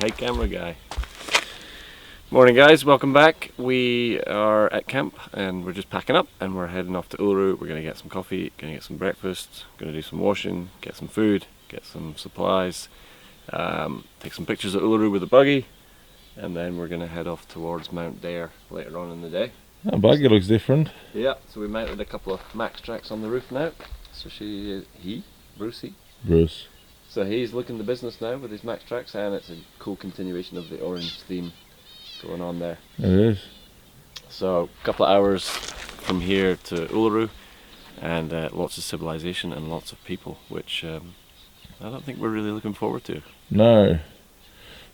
Hey camera guy. Morning guys, welcome back. We are at camp and we're just packing up and we're heading off to Uluru. We're going to get some coffee, going to get some breakfast, going to do some washing, get some food, get some supplies, take some pictures of Uluru with the buggy, and then we're going to head off towards Mount Dare later on in the day. That buggy looks different. Yeah, so we mounted a couple of Max tracks on the roof now. So Brucey. So he's looking the business now with his Max tracks, and it's a cool continuation of the orange theme going on there. It is. So a couple of hours from here to Uluru, and lots of civilization and lots of people, which I don't think we're really looking forward to. No.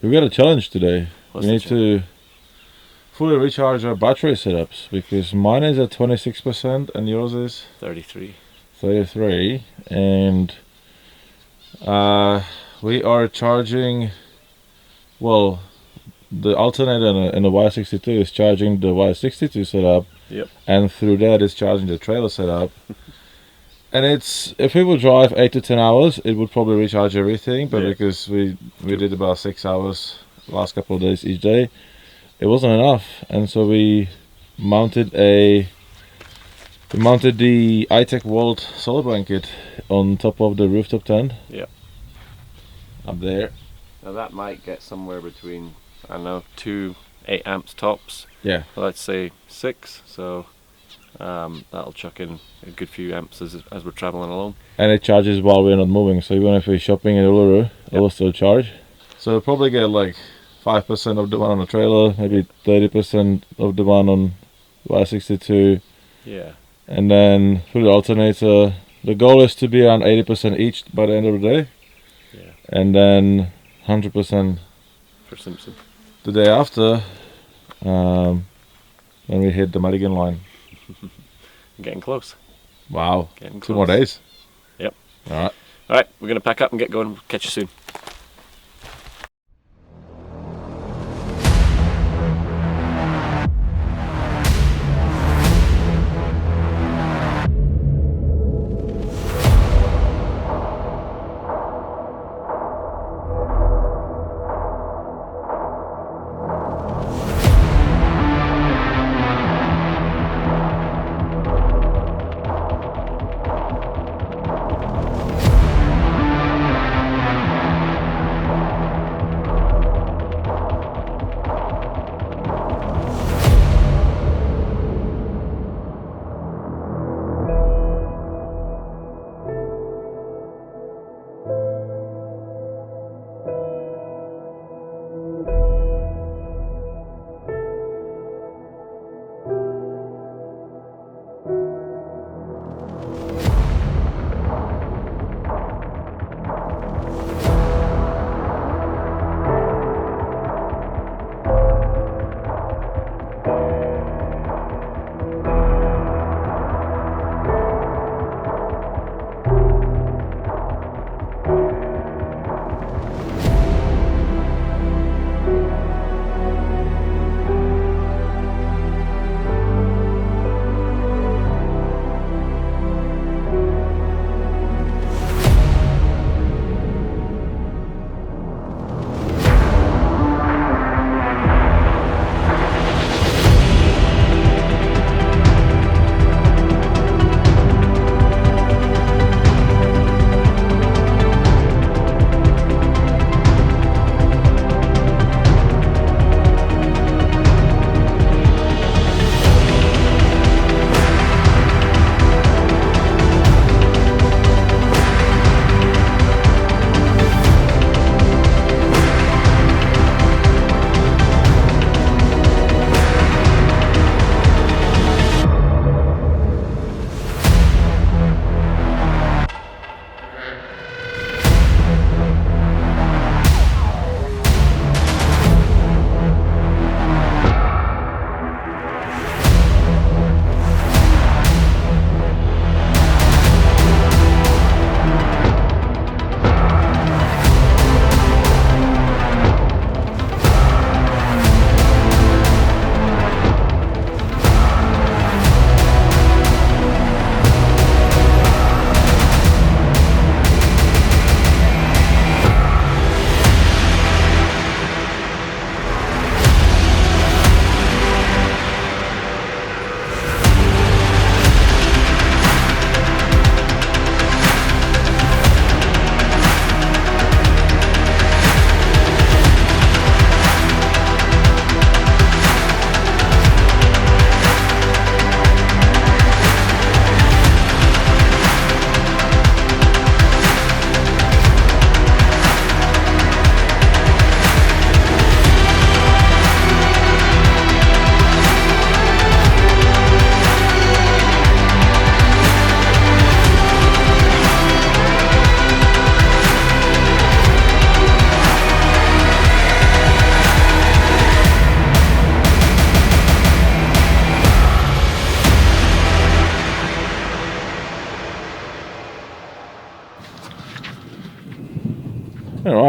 We've got a challenge today. What's we need to fully recharge our battery setups, because mine is at 26% and yours is 33. 33, and we are charging, well, the alternator in the Y62 is charging the Y62 setup. Yep. And through that it's charging the trailer setup. And it's, if we would drive 8 to 10 hours, it would probably recharge everything, but because we did about 6 hours last couple of days each day, it wasn't enough, and so we mounted the iTech World solar blanket on top of the rooftop tent. Yeah. Up there. Now that might get somewhere between, I don't know, 2 8 amps tops. Yeah. Let's say 6, so that'll chuck in a good few amps as we're traveling along. And it charges while we're not moving, so even if we're shopping in Uluru, it will still charge. So we'll probably get like 5% of the one on the trailer, maybe 30% of the one on Y62. Yeah. And then through the alternator, the goal is to be around 80% each by the end of the day. Yeah. And then 100% for Simpson the day after, when we hit the Madigan line. Getting close. Wow. Getting close. 2 more days. Yep. Alright. Alright, we're going to pack up and get going. Catch you soon.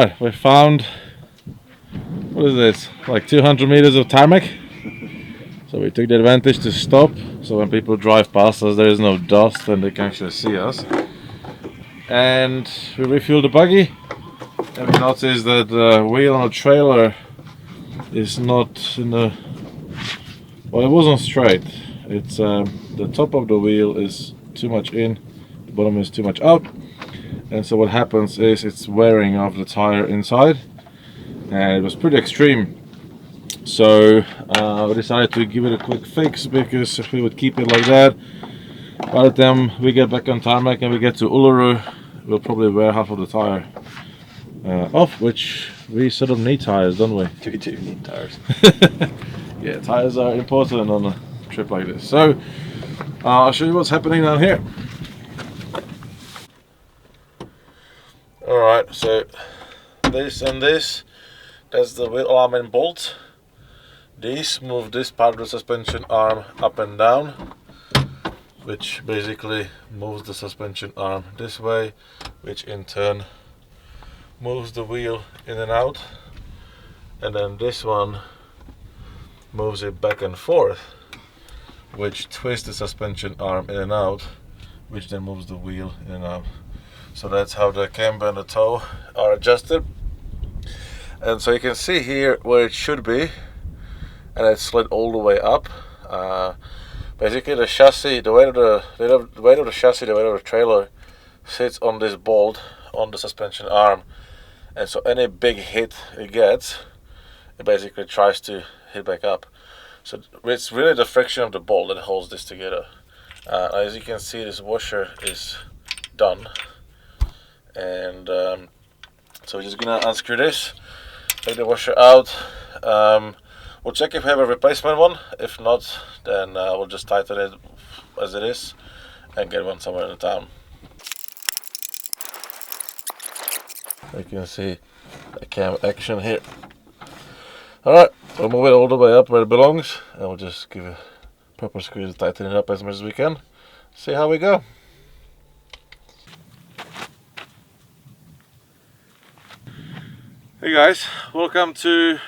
Alright, we found, what is this, like 200 meters of tarmac. So we took the advantage to stop, so when people drive past us there is no dust and they can actually see us. And we refueled the buggy, and we noticed that the wheel on the trailer is not in the, well, it wasn't straight. It's the top of the wheel is too much in, the bottom is too much out, and so what happens is it's wearing off the tire inside, and it was pretty extreme. So we decided to give it a quick fix, because if we would keep it like that, by the time we get back on tarmac and we get to Uluru, we'll probably wear half of the tire off, which we sort of need tires, don't we? We do need tires. Yeah, tires are important on a trip like this. So I'll show you what's happening down here. Alright, so this and this, that's the wheel alignment bolt. These move this part of the suspension arm up and down, which basically moves the suspension arm this way, which in turn moves the wheel in and out, and then this one moves it back and forth, which twists the suspension arm in and out, which then moves the wheel in and out. So that's how the camber and the toe are adjusted. And so you can see here where it should be, and it's slid all the way up. Basically the chassis, the weight of the chassis, the weight of the trailer sits on this bolt on the suspension arm, and so any big hit it gets, it basically tries to hit back up. So it's really the friction of the bolt that holds this together. As you can see, this washer is done, and so we're just gonna unscrew this, take the washer out. We'll check if we have a replacement one. If not, then we'll just tighten it as it is and get one somewhere in the town. You can see the cam action here. Alright, we'll move it all the way up where it belongs, and we'll just give a proper squeeze to tighten it up as much as we can. See how we go. Hey guys, welcome to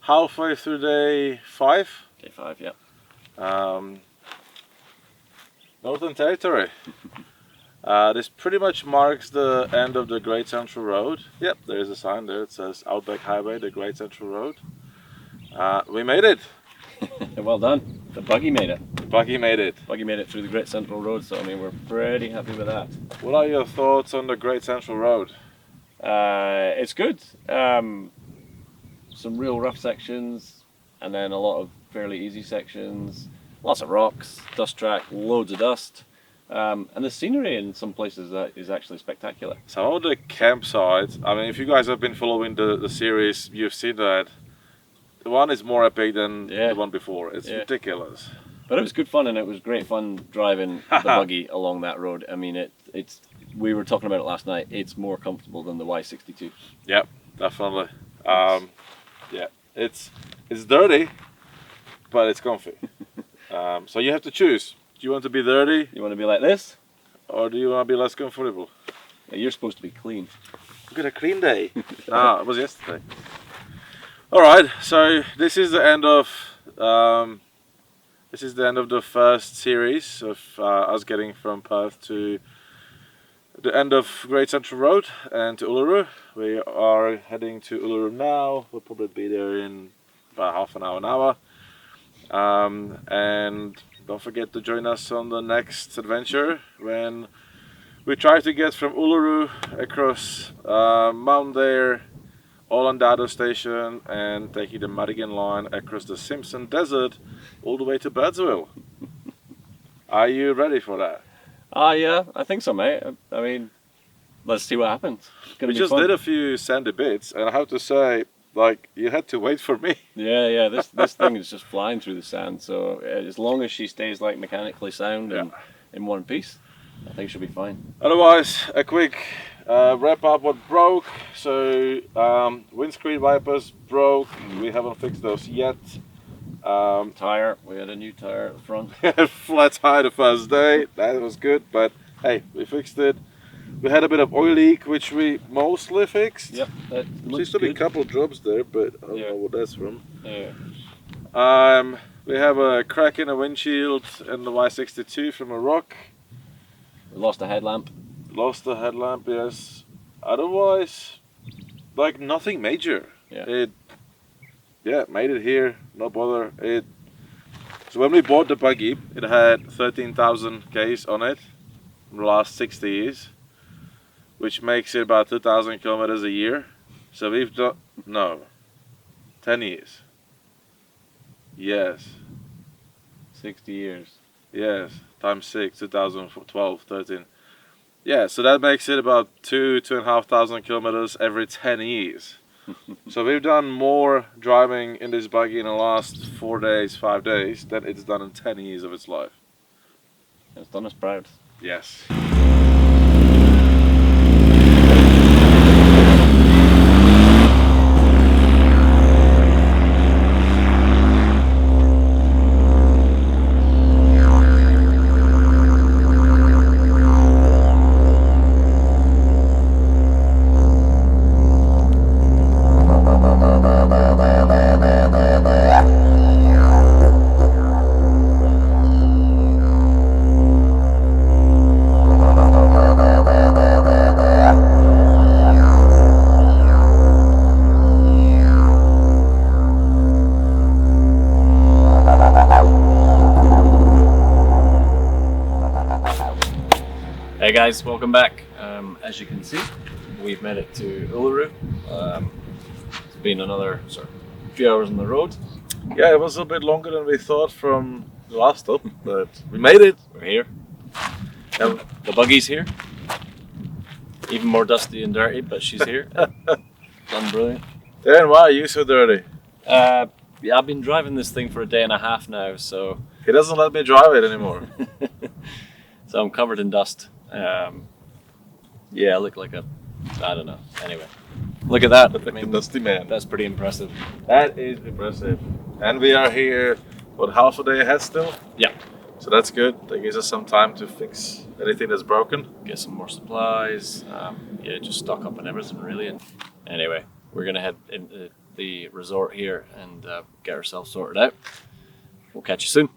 halfway through day 5. Day 5, yeah. Northern Territory. This pretty much marks the end of the Great Central Road. Yep, there's a sign there. It says Outback Highway, the Great Central Road. We made it. Well done. The buggy made it. The buggy made it. Buggy made it through the Great Central Road, so I mean we're pretty happy with that. What are your thoughts on the Great Central Road? It's good. Some real rough sections, and then a lot of fairly easy sections. Lots of rocks, dust track, loads of dust. And the scenery in some places is actually spectacular. Some of the campsites, I mean, if you guys have been following the series, you've seen that the one is more epic than the one before. It's ridiculous. But it was good fun, and it was great fun driving the buggy along that road. I mean, it's we were talking about it last night. It's more comfortable than the Y62. Yep, definitely. Yeah, it's dirty, but it's comfy. So you have to choose. Do you want to be dirty? You want to be like this? Or do you want to be less comfortable? Yeah, you're supposed to be clean. Look at a clean day. It was yesterday. Alright, so this is the end of the first series of us getting from Perth to the end of Great Central Road and to Uluru. We are heading to Uluru now. We'll probably be there in about half an hour, and don't forget to join us on the next adventure when we try to get from Uluru across Mount Dare, Olandado Station, and taking the Madigan line across the Simpson Desert all the way to Birdsville. Are you ready for that? Yeah, I think so, mate. I mean, let's see what happens. We just did a few sandy bits, and I have to say, like, you had to wait for me. Yeah, this thing is just flying through the sand, so as long as she stays like mechanically sound and in one piece, I think she'll be fine. Otherwise, a quick wrap up what broke. So windscreen wipers broke. We haven't fixed those yet. Tire, we had a new tire at the front. Flat tire the first day, that was good, but hey, we fixed it. We had a bit of oil leak, which we mostly fixed. Yep, that Seems to be a couple drops there, but I don't know what that's from. Yeah. We have a crack in the windshield in the Y62 from a rock. We lost a headlamp. Lost the headlamp, yes. Otherwise, like nothing major. Yeah. It made it here, no bother. So when we bought the buggy, it had 13,000 Ks on it in the last 60 years, which makes it about 2,000 kilometers a year. So we've done, no, 10 years. Yes. 60 years. Yes, times 6, 2012, 13. Yeah, so that makes it about 2,500 kilometers every 10 years. So we've done more driving in this buggy in the last 4 days, 5 days than it's done in 10 years of its life. It's done us proud. Yes. Hey guys, welcome back. As you can see, we've made it to Uluru. It's been another few hours on the road. Yeah, it was a bit longer than we thought from the last stop, but we made it. We're here. And the buggy's here. Even more dusty and dirty, but she's here. Done brilliant. Dan, why are you so dirty? Yeah, I've been driving this thing for a day and a half now, so He doesn't let me drive it anymore. so I'm covered in dust. Yeah, I look like I don't know. Anyway, look at that. I mean, dusty man. that's pretty impressive. That is impressive. And we are here, what, half a day ahead still? Yeah. So that's good. That gives us some time to fix anything that's broken. Get some more supplies. Yeah, just stock up on everything really. And anyway, we're gonna head into the resort here and get ourselves sorted out. We'll catch you soon.